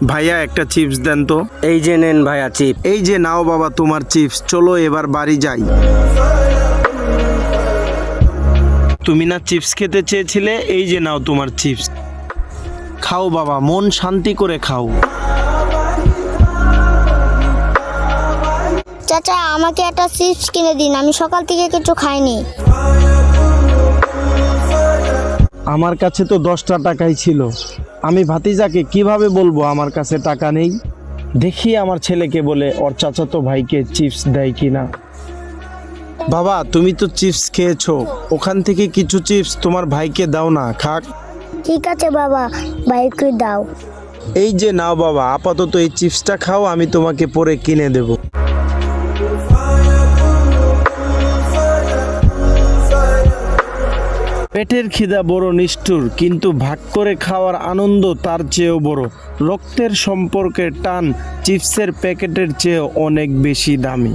ভাইয়া একটা চিপস দেন তো। এই যে নেন ভাইয়া চিপ। এই যে নাও বাবা তোমার চিপস, চলো এবার বাড়ি যাই। তুমি না চিপস খেতে চেয়েছিলে, এই যে নাও তোমার চিপস। খাও বাবা, মন শান্তি করে খাও। চাচা আমাকে একটা চিপস কিনে দিন, আমি সকাল থেকে কিছু খাইনি। আমার কাছে তো 10টা টাকাই ছিল, আমি ভাতিজাকে কিভাবে বলবো আমার কাছে টাকা নেই। দেখি আমার ছেলেকে বলে ওর চাচাতো ভাইকে চিপস দেয় কিনা। বাবা তুমি তো চিপস খেয়েছো, ওখান থেকে কিছু চিপস তোমার ভাইকে দাও না, খাক। ঠিক আছে বাবা, ভাইকে দাও। এই যে নাও বাবা, আপাতত এই চিপসটা খাও, আমি তোমাকে পরে কিনে দেব। পেটের খিদা বড় নিষ্ঠুর, কিন্তু ভাগ করে খাওয়ার আনন্দ তার চেয়েও বড়। রক্তের সম্পর্কের টান চিপসের প্যাকেটের চেয়েও অনেক বেশি দামি।